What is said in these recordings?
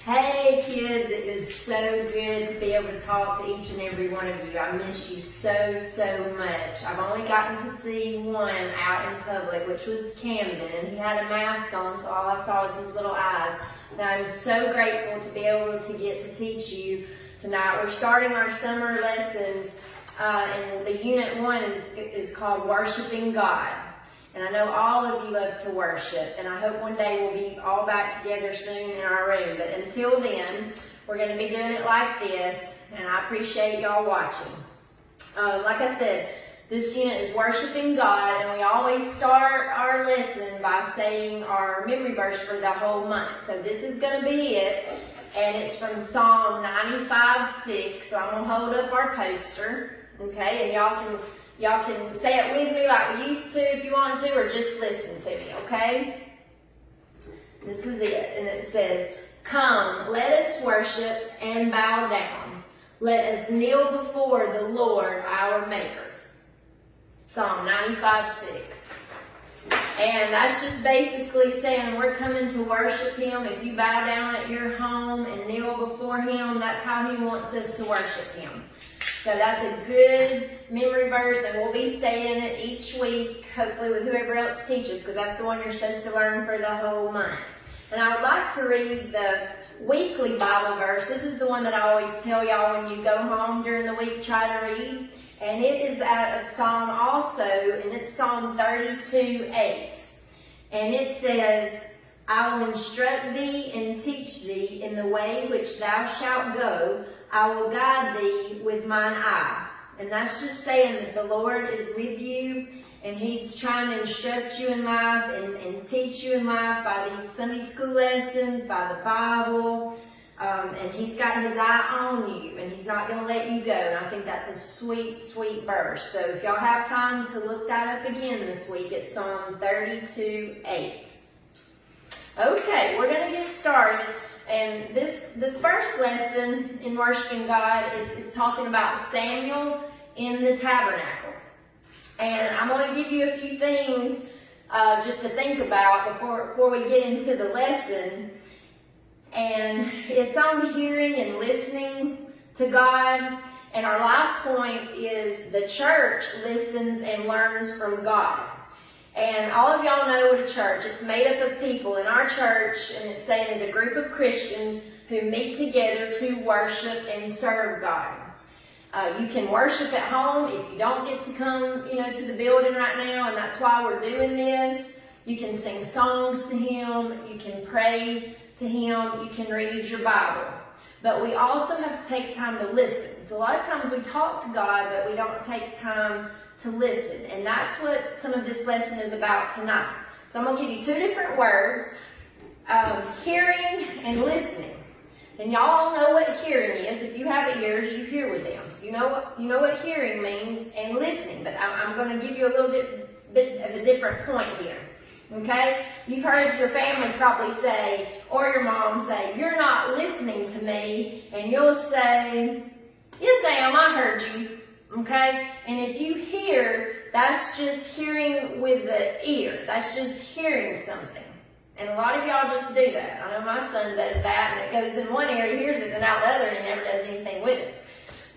Hey kids, it is so good to be able to talk to each and every one of you. I miss you so, so much. I've only gotten to see one out in public, which was Camden, and he had a mask on, so all I saw was his little eyes. And I'm so grateful to be able to get to teach you tonight. We're starting our summer lessons, and the unit 1 is called Worshiping God. And I know all of you love to worship, and I hope one day we'll be all back together soon in our room. But until then, we're going to be doing it like this, and I appreciate y'all watching. Like I said, this unit is Worshiping God, and we always start our lesson by saying our memory verse for the whole month. So this is going to be it, and it's from Psalm 95:6. So I'm going to hold up our poster, okay, and y'all can say it with me like we used to if you want to, or just listen to me, okay? This is it, and it says, "Come, let us worship and bow down. Let us kneel before the Lord our Maker." Psalm 95:6. And that's just basically saying we're coming to worship Him. If you bow down at your home and kneel before Him, that's how He wants us to worship Him. So that's a good memory verse, and we'll be saying it each week, hopefully with whoever else teaches, because that's the one you're supposed to learn for the whole month. And I would like to read the weekly Bible verse. This is the one that I always tell y'all when you go home during the week, try to read. And it is out of Psalm also, and it's Psalm 32:8. And it says, "I will instruct thee and teach thee in the way which thou shalt go. I will guide thee with mine eye." And that's just saying that the Lord is with you, and He's trying to instruct you in life and teach you in life by these Sunday school lessons, by the Bible. And He's got His eye on you, and He's not going to let you go. And I think that's a sweet, sweet verse. So if y'all have time to look that up again this week, it's Psalm 32:8. Okay, we're going to get started. And this first lesson in worshiping God is talking about Samuel in the tabernacle. And I'm going to give you a few things just to think about before we get into the lesson. And it's on hearing and listening to God. And our life point is the church listens and learns from God. And all of y'all know what a church, it's made up of people. In our church, and it's saying is a group of Christians who meet together to worship and serve God. You can worship at home if you don't get to come, to the building right now, and that's why we're doing this. You can sing songs to Him, you can pray to Him, you can read your Bible. But we also have to take time to listen. So a lot of times we talk to God, but we don't take time to listen. And that's what some of this lesson is about tonight. So I'm going to give you two different words, hearing and listening. And y'all all know what hearing is. If you have ears, you hear with them. So you know what hearing means and listening. But I'm going to give you a little bit of a different point here. Okay? You've heard your family probably say, or your mom say, "You're not listening to me." And you'll say, "Yes, I am. I heard you." Okay? And if you hear, that's just hearing with the ear. That's just hearing something. And a lot of y'all just do that. I know my son does that, and it goes in one ear, he hears it, and out the other, and he never does anything with it.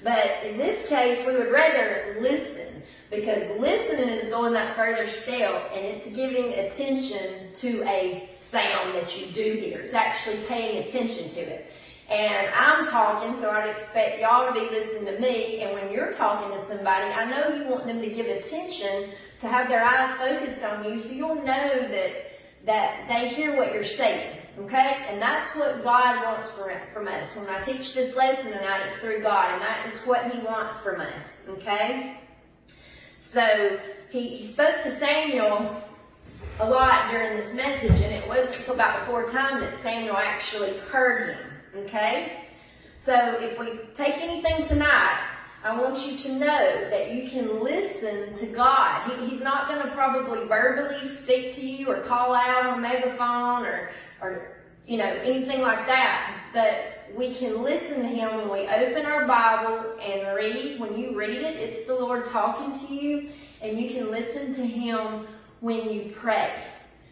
But in this case, we would rather listen, because listening is going that further step, and it's giving attention to a sound that you do hear. It's actually paying attention to it. And I'm talking, so I'd expect y'all to be listening to me. And when you're talking to somebody, I know you want them to give attention, to have their eyes focused on you, so you'll know that they hear what you're saying. Okay? And that's what God wants from us. When I teach this lesson tonight, it's through God, and that is what He wants from us. Okay? So he spoke to Samuel a lot during this message, and it wasn't until about the fourth time that Samuel actually heard him. Okay? So if we take anything tonight, I want you to know that you can listen to God. He's not going to probably verbally speak to you or call out on a megaphone or anything like that. But we can listen to Him when we open our Bible and read. When you read it, it's the Lord talking to you. And you can listen to Him when you pray.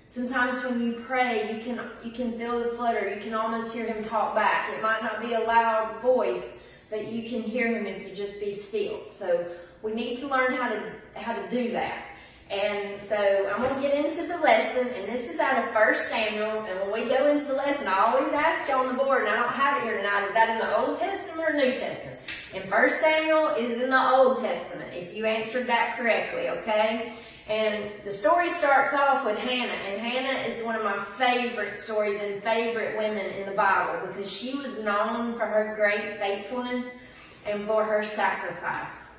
Sometimes when you pray, you can feel the flutter. You can almost hear him talk back. It might not be a loud voice, but you can hear him if you just be still. So we need to learn how to do that. And so I'm going to get into the lesson, and this is out of 1 Samuel. And when we go into the lesson, I always ask you on the board, and I don't have it here tonight, is that in the Old Testament or New Testament? And 1 Samuel is in the Old Testament, if you answered that correctly, okay? And the story starts off with Hannah, and Hannah is one of my favorite stories and favorite women in the Bible because she was known for her great faithfulness and for her sacrifice.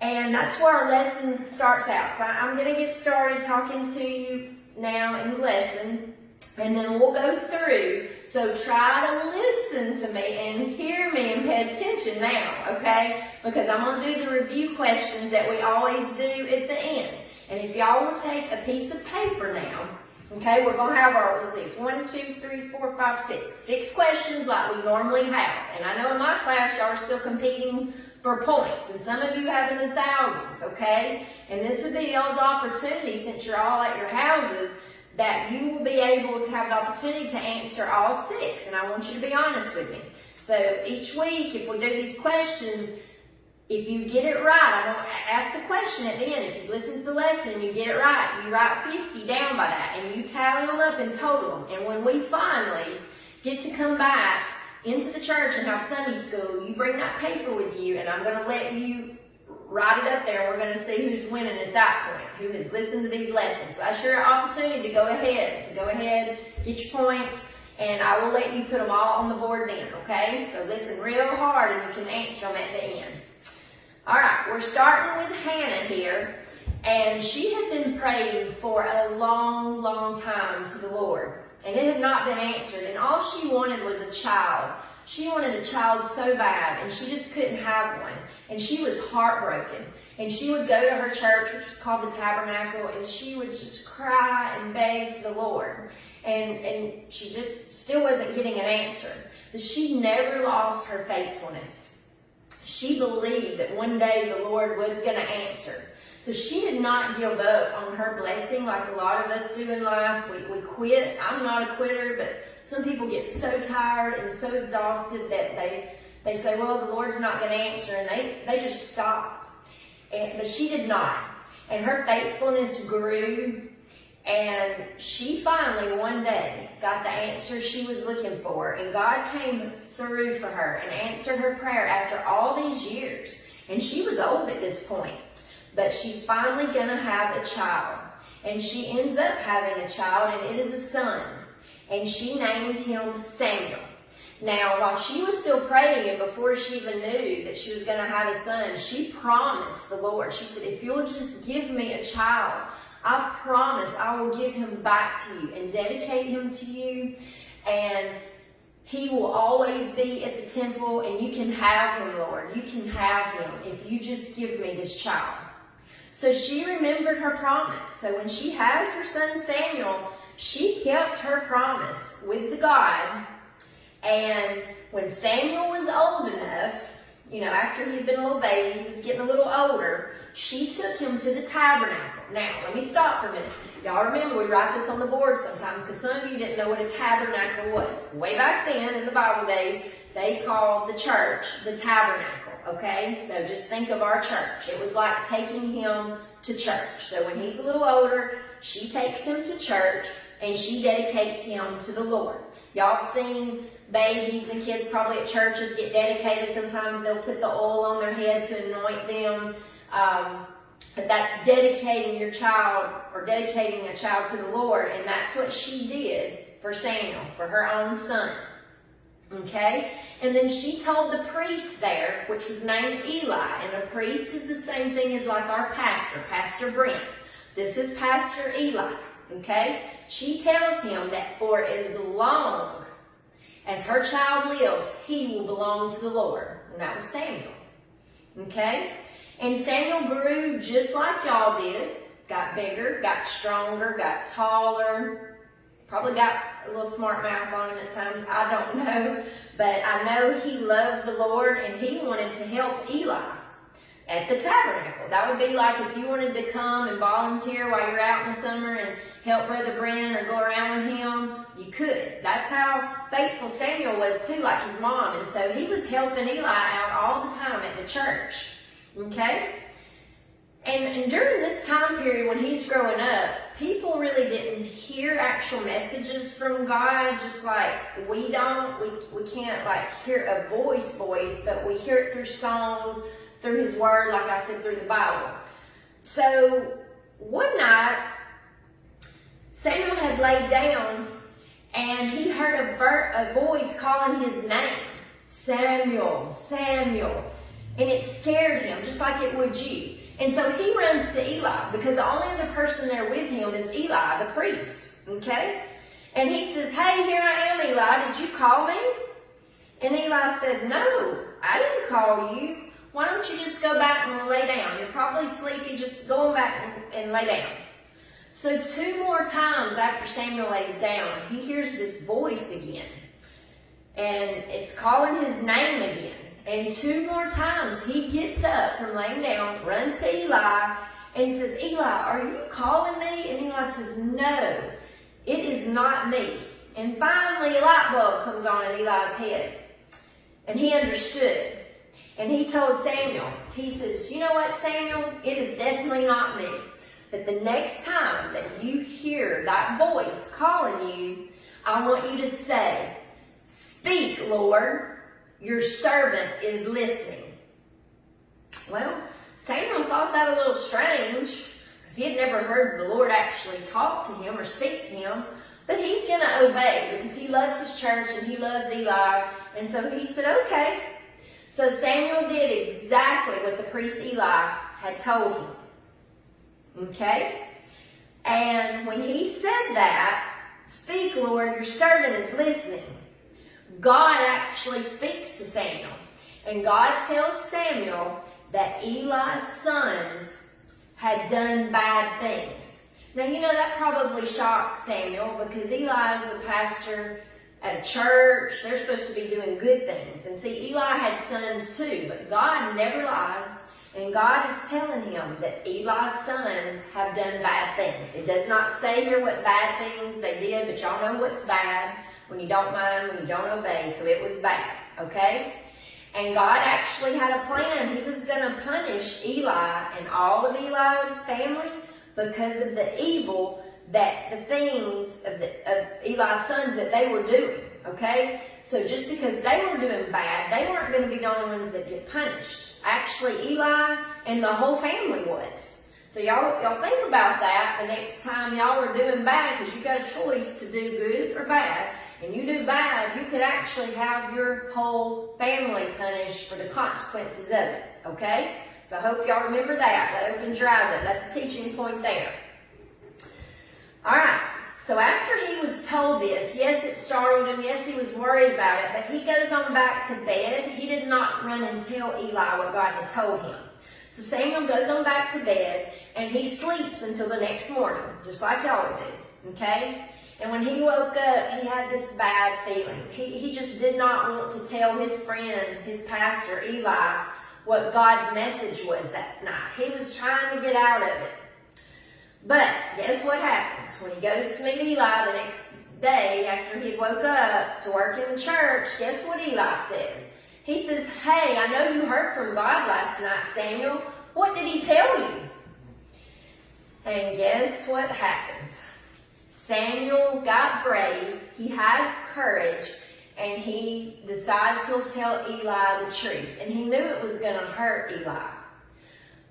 And that's where our lesson starts out. So I'm going to get started talking to you now in the lesson, and then we'll go through. So try to listen to me and hear me and pay attention now, okay? Because I'm going to do the review questions that we always do at the end. And if y'all will take a piece of paper now, okay, we're going to have our, let's see, 1, 2, 3, 4, 5, 6. 6 questions like we normally have. And I know in my class y'all are still competing for points, and some of you have in the thousands, okay? And this will be y'all's opportunity, since you're all at your houses, that you will be able to have the opportunity to answer all 6, and I want you to be honest with me. So each week, if we do these questions, if you get it right, I'm going to ask the question at the end. If you listen to the lesson and you get it right, you write 50 down by that, and you tally them up and total them. And when we finally get to come back into the church and have Sunday school, you bring that paper with you, and I'm going to let you write it up there, and we're going to see who's winning at that point, who has listened to these lessons. So that's your opportunity to go ahead, get your points, and I will let you put them all on the board then, okay? So listen real hard, and you can answer them at the end. All right, we're starting with Hannah here, and she had been praying for a long, long time to the Lord. And it had not been answered, and all she wanted was a child. She wanted a child so bad, and she just couldn't have one. And she was heartbroken. And she would go to her church, which was called the Tabernacle, and she would just cry and beg to the Lord. And she just still wasn't getting an answer. But she never lost her faithfulness. She believed that one day the Lord was going to answer. So she did not give up on her blessing like a lot of us do in life. We quit. I'm not a quitter, but some people get so tired and so exhausted that they say, well, the Lord's not going to answer, and they just stop. But she did not. And her faithfulness grew, and she finally one day got the answer she was looking for. And God came through for her and answered her prayer after all these years. And she was old at this point. But she's finally going to have a child. And she ends up having a child, and it is a son. And she named him Samuel. Now, while she was still praying, and before she even knew that she was going to have a son, she promised the Lord. She said, if you'll just give me a child, I promise I will give him back to you and dedicate him to you. And he will always be at the temple, and you can have him, Lord. You can have him if you just give me this child. So she remembered her promise. So when she has her son Samuel, she kept her promise with the God. And when Samuel was old enough, after he had been a little baby, he was getting a little older, she took him to the tabernacle. Now, let me stop for a minute. Y'all remember, we write this on the board sometimes because some of you didn't know what a tabernacle was. Way back then, in the Bible days, they called the church the tabernacle. Okay, so just think of our church. It was like taking him to church. So when he's a little older, she takes him to church and she dedicates him to the Lord. Y'all have seen babies and kids probably at churches get dedicated. Sometimes they'll put the oil on their head to anoint them. But that's dedicating your child or dedicating a child to the Lord. And that's what she did for Samuel, for her own son. Okay, and then she told the priest there, which was named Eli, and a priest is the same thing as like our pastor, Pastor Brent. This is Pastor Eli, okay? She tells him that for as long as her child lives, he will belong to the Lord, and that was Samuel, okay? And Samuel grew just like y'all did, got bigger, got stronger, got taller, probably got a little smart mouth on him at times. I don't know. But I know he loved the Lord, and he wanted to help Eli. at the tabernacle. That would be like if you wanted to come and volunteer while you're out in the summer and help Brother Brent or go around with him, you could. That's how faithful Samuel was too, like his mom. And so he was helping Eli out all the time at the church. Okay? And during this time period when he's growing up, people really didn't hear actual messages from God, just like we don't. We can't like hear a voice, but we hear it through songs, through his word, like I said, through the Bible. So one night, Samuel had laid down and he heard a voice calling his name, Samuel, Samuel. And it scared him, just like it would you. And so he runs to Eli, because the only other person there with him is Eli, the priest. Okay? And he says, hey, here I am, Eli. Did you call me? And Eli said, no, I didn't call you. Why don't you just go back and lay down? You're probably sleepy. Just go back and lay down. So 2 more times after Samuel lays down, he hears this voice again. And it's calling his name again. And 2 more times he gets up from laying down, runs to Eli, and says, Eli, are you calling me? And Eli says, no, it is not me. And finally a light bulb comes on in Eli's head. And he understood. And he told Samuel, he says, you know what, Samuel? It is definitely not me. But the next time that you hear that voice calling you, I want you to say, speak, Lord. Your servant is listening. Well, Samuel thought that a little strange, because he had never heard the Lord actually talk to him or speak to him. But he's going to obey, because he loves his church and he loves Eli. And so he said, okay. So Samuel did exactly what the priest Eli had told him. Okay? And when he said that, speak, Lord, your servant is listening, God actually speaks to Samuel. And God tells Samuel that Eli's sons had done bad things. Now, you know, that probably shocked Samuel, because Eli is a pastor at a church. They're supposed to be doing good things. And see, Eli had sons too, but God never lies. And God is telling him that Eli's sons have done bad things. It does not say here what bad things they did, but y'all know what's bad. When you don't mind, when you don't obey. So it was bad, okay? And God actually had a plan. He was going to punish Eli and all of Eli's family because of the evil, that the things of Eli's sons that they were doing, okay? So just because they were doing bad, they weren't going to be the only ones that get punished. Actually, Eli and the whole family was. So y'all think about that the next time y'all are doing bad, because you got a choice to do good or bad. And you do bad, you could actually have your whole family punished for the consequences of it, okay? So I hope y'all remember that. That opens your eyes up. That's a teaching point there. All right, so after he was told this, yes, it startled him, yes, he was worried about it, but he goes on back to bed. He did not run and tell Eli what God had told him. So Samuel goes on back to bed, and he sleeps until the next morning, just like y'all would do, okay? And when he woke up, he had this bad feeling. He just did not want to tell his friend, his pastor, Eli, what God's message was that night. He was trying to get out of it. But guess what happens? When he goes to meet Eli the next day after he woke up to work in the church, guess what Eli says? He says, hey, I know you heard from God last night, Samuel. What did he tell you? And guess what happens? Samuel got brave, he had courage, and he decides he'll tell Eli the truth. And he knew it was going to hurt Eli.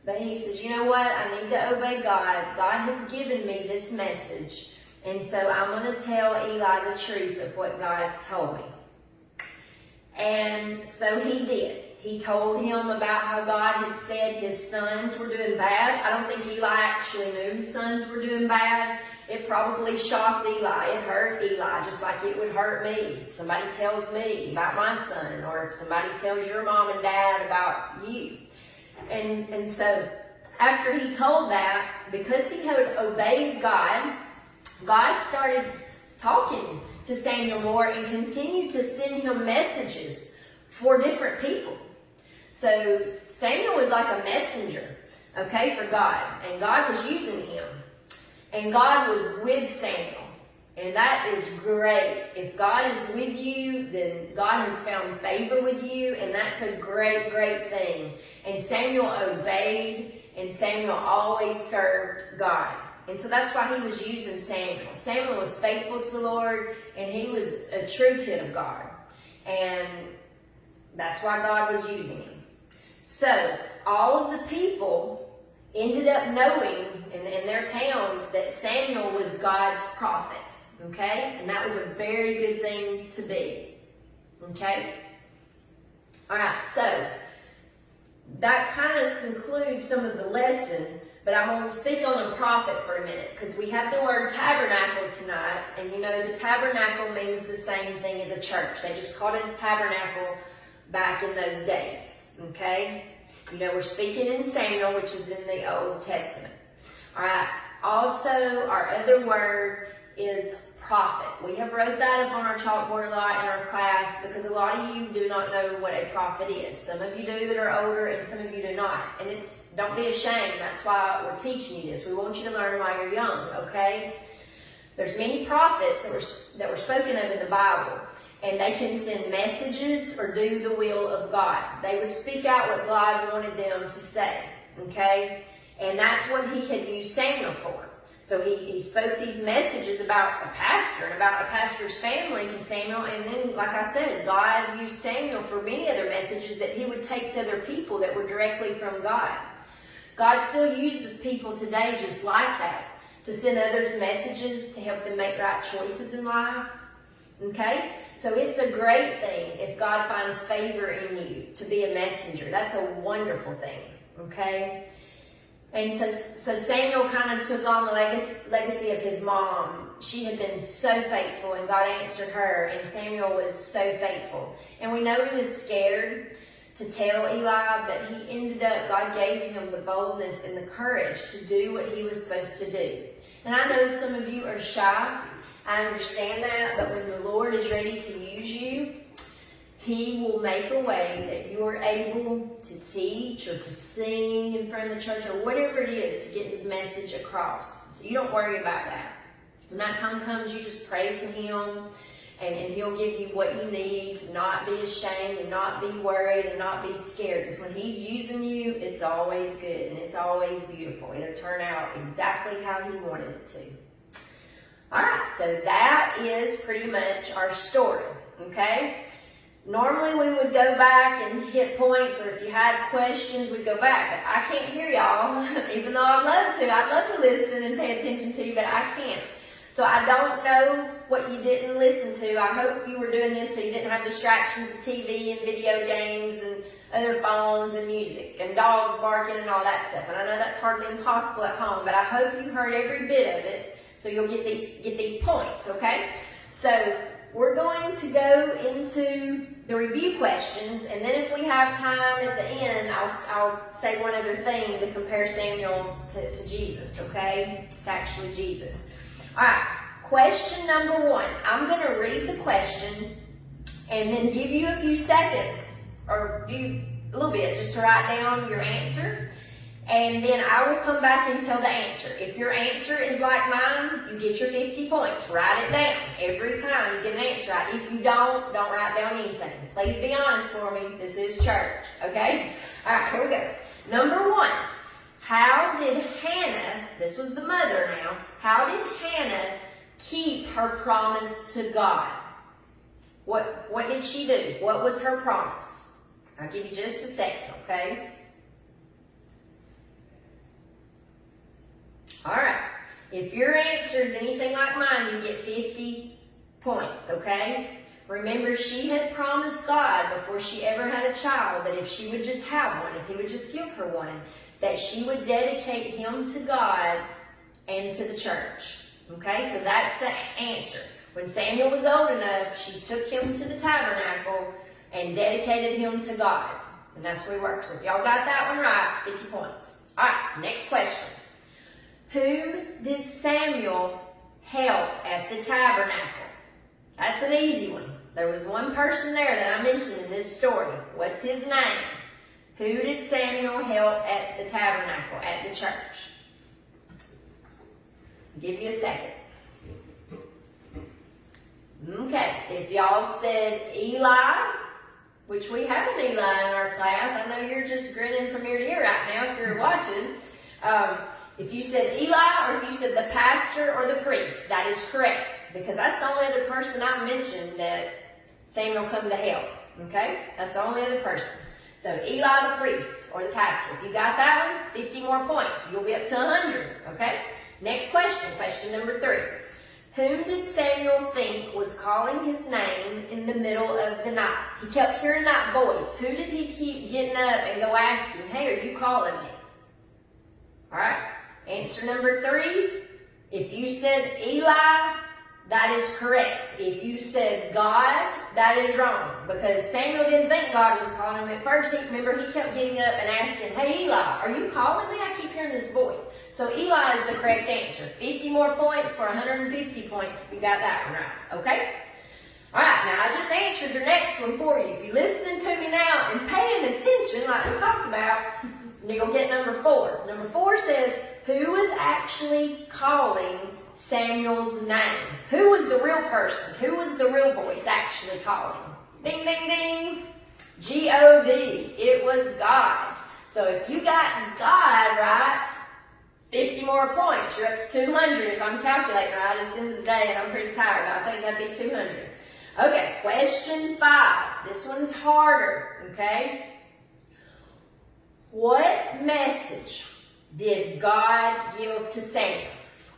But he says, you know what? I need to obey God. God has given me this message. And so I'm going to tell Eli the truth of what God told me. And so he did. He told him about how God had said his sons were doing bad. I don't think Eli actually knew his sons were doing bad. It probably shocked Eli. It hurt Eli, just like it would hurt me. If somebody tells me about my son, or if somebody tells your mom and dad about you. And so after he told that, because he had obeyed God, God started talking to Samuel more and continued to send him messages for different people. So Samuel was like a messenger, okay, for God. And God was using him. And God was with Samuel. And that is great. If God is with you, then God has found favor with you. And that's a great, great thing. And Samuel obeyed. And Samuel always served God. And so that's why he was using Samuel. Samuel was faithful to the Lord. And he was a true kid of God. And that's why God was using him. So all of the people ended up knowing in their town that Samuel was God's prophet, okay? And that was a very good thing to be, okay? All right, so that kind of concludes some of the lesson, but I'm going to speak on a prophet for a minute because we have the word tabernacle tonight, and you know the tabernacle means the same thing as a church. They just called it a tabernacle back in those days, okay? You know, we're speaking in Samuel, which is in the Old Testament. All right. Also, our other word is prophet. We have wrote that up on our chalkboard a lot in our class because a lot of you do not know what a prophet is. Some of you do that are older, and some of you do not. And don't be ashamed. That's why we're teaching you this. We want you to learn while you're young, okay? There's many prophets that were spoken of in the Bible. And they can send messages or do the will of God. They would speak out what God wanted them to say, okay? And that's what he had used Samuel for. So he spoke these messages about a pastor and about a pastor's family to Samuel. And then, like I said, God used Samuel for many other messages that he would take to other people that were directly from God. God still uses people today just like that to send others messages to help them make right choices in life. Okay? So it's a great thing if God finds favor in you to be a messenger. That's a wonderful thing. Okay? And so Samuel kind of took on the legacy of his mom. She had been so faithful, and God answered her, and Samuel was so faithful. And we know he was scared to tell Eli, but he ended up, God gave him the boldness and the courage to do what he was supposed to do. And I know some of you are shy. I understand that, but when the Lord is ready to use you, he will make a way that you are able to teach or to sing in front of the church or whatever it is to get his message across. So you don't worry about that. When that time comes, you just pray to him, and he'll give you what you need to not be ashamed and not be worried and not be scared. Because when he's using you, it's always good and it's always beautiful. It'll turn out exactly how he wanted it to. All right, so that is pretty much our story, okay? Normally we would go back and hit points, or if you had questions, we'd go back. But I can't hear y'all, even though I'd love to. I'd love to listen and pay attention to you, but I can't. So I don't know what you didn't listen to. I hope you were doing this so you didn't have distractions of TV and video games and other phones and music and dogs barking and all that stuff. And I know that's hardly impossible at home, but I hope you heard every bit of it. So you'll get these points, okay? So we're going to go into the review questions, and then if we have time at the end, I'll say one other thing to compare Samuel to Jesus, okay? To actually Jesus. All right, question number 1. I'm going to read the question and then give you a few seconds, or a little bit, just to write down your answer. And then I will come back and tell the answer. If your answer is like mine, you get your 50 points. Write it down. Every time you get an answer right. If you don't write down anything. Please be honest for me. This is church. Okay? All right, here we go. Number 1. How did Hannah, this was the mother now, how did Hannah keep her promise to God? What did she do? What was her promise? I'll give you just a second, okay? All right. If your answer is anything like mine, you get 50 points, okay? Remember, she had promised God before she ever had a child that if she would just have one, if he would just give her one, that she would dedicate him to God and to the church. Okay, so that's the answer. When Samuel was old enough, she took him to the tabernacle and dedicated him to God. And that's where he works. So if y'all got that one right, 50 points. All right, next question. Whom did Samuel help at the tabernacle? That's an easy one. There was one person there that I mentioned in this story. What's his name? Who did Samuel help at the tabernacle, at the church? I'll give you a second. Okay, if y'all said Eli, which we have an Eli in our class. I know you're just grinning from ear to ear right now if you're watching. If you said Eli or if you said the pastor or the priest, that is correct. Because that's the only other person I mentioned that Samuel come to help. Okay? That's the only other person. So Eli the priest or the pastor. If you got that one, 50 more points. You'll be up to 100. Okay? Next question. Question number 3. Whom did Samuel think was calling his name in the middle of the night? He kept hearing that voice. Who did he keep getting up and go asking, hey, are you calling me? All right. Answer number 3. If you said Eli, that is correct. If you said God, that is wrong. Because Samuel didn't think God was calling him at first. Remember, he kept getting up and asking, hey, Eli, are you calling me? I keep hearing this voice. So Eli is the correct answer. 50 more points for 150 points if you got that one right. Okay? All right, now I just answered your next one for you. If you're listening to me now and paying attention like we talked about, you'll get number 4. Number 4 says, who was actually calling Samuel's name? Who was the real person? Who was the real voice actually calling? Ding, ding, ding. G-O-D. It was God. So if you got God right, 50 more points. You're up to 200 if I'm calculating right. It's the end of the day and I'm pretty tired, but I think that'd be 200. Okay, question 5. This one's harder, okay? What message did God give to Samuel?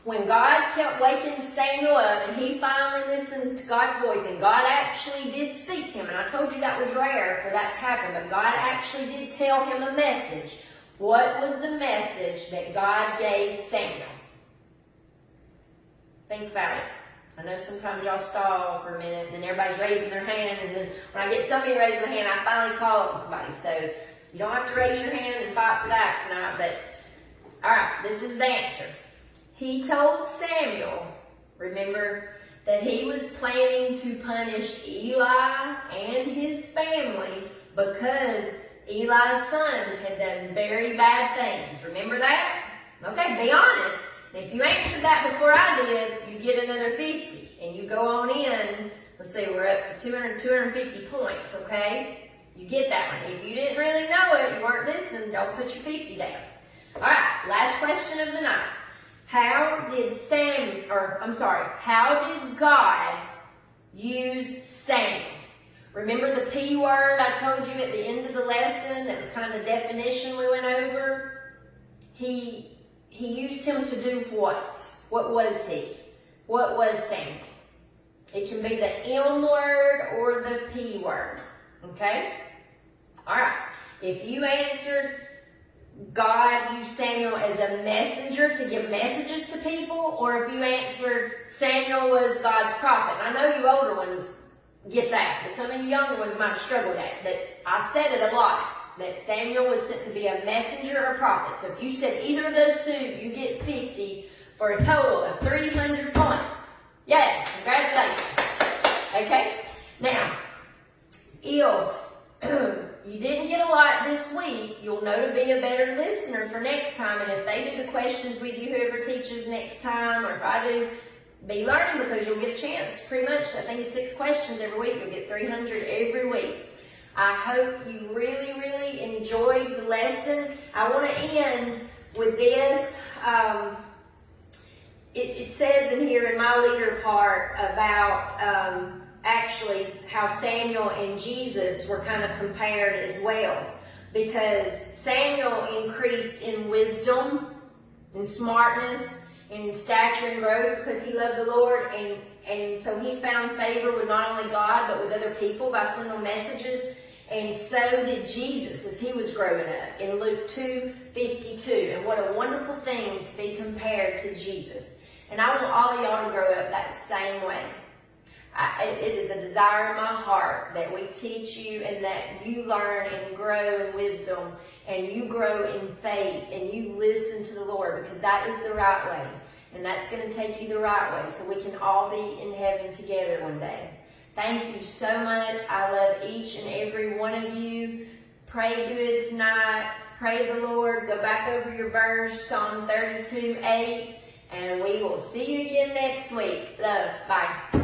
When God kept waking Samuel up and he finally listened to God's voice and God actually did speak to him, and I told you that was rare for that to happen, but God actually did tell him a message. What was the message that God gave Samuel? Think about it. I know sometimes y'all stall for a minute and then everybody's raising their hand, and then when I get somebody raising their hand, I finally call on somebody. So you don't have to raise your hand and fight for that tonight, but alright, this is the answer. He told Samuel, remember, that he was planning to punish Eli and his family because Eli's sons had done very bad things. Remember that? Okay, be honest. If you answered that before I did, you get another 50. And you go on in, let's see, we're up to 250 points, okay? You get that one. If you didn't really know it, you weren't listening, don't put your 50 down. All right, last question of the night. How did God use Samuel? Remember the P word I told you at the end of the lesson? That was kind of the definition we went over. He used him to do what? What was he? What was Samuel? It can be the M word or the P word. Okay? Alright. If you answered God used Samuel as a messenger to give messages to people, or if you answered Samuel was God's prophet. And I know you older ones get that, but some of you younger ones might have struggled at it. But I said it a lot, that Samuel was sent to be a messenger or prophet. So if you said either of those two, you get 50 for a total of 300 points. Yay! Congratulations. Okay? Now, if you didn't get a lot this week, you'll know to be a better listener for next time. And if they do the questions with you, whoever teaches next time, or if I do, be learning, because you'll get a chance. Pretty much, I think it's 6 questions every week. You'll get 300 every week. I hope you really, really enjoyed the lesson. I want to end with this. It says in here in my leader part about actually how Samuel and Jesus were kind of compared as well. Because Samuel increased in wisdom, in smartness, in stature and growth because he loved the Lord. And so he found favor with not only God but with other people by sending messages. And so did Jesus as he was growing up in Luke 2:52. And what a wonderful thing to be compared to Jesus. And I want all of y'all to grow up that same way. It is a desire in my heart that we teach you and that you learn and grow in wisdom and you grow in faith and you listen to the Lord, because that is the right way. And that's going to take you the right way so we can all be in heaven together one day. Thank you so much. I love each and every one of you. Pray good tonight. Pray to the Lord. Go back over your verse, Psalm 32:8, and we will see you again next week. Love. Bye.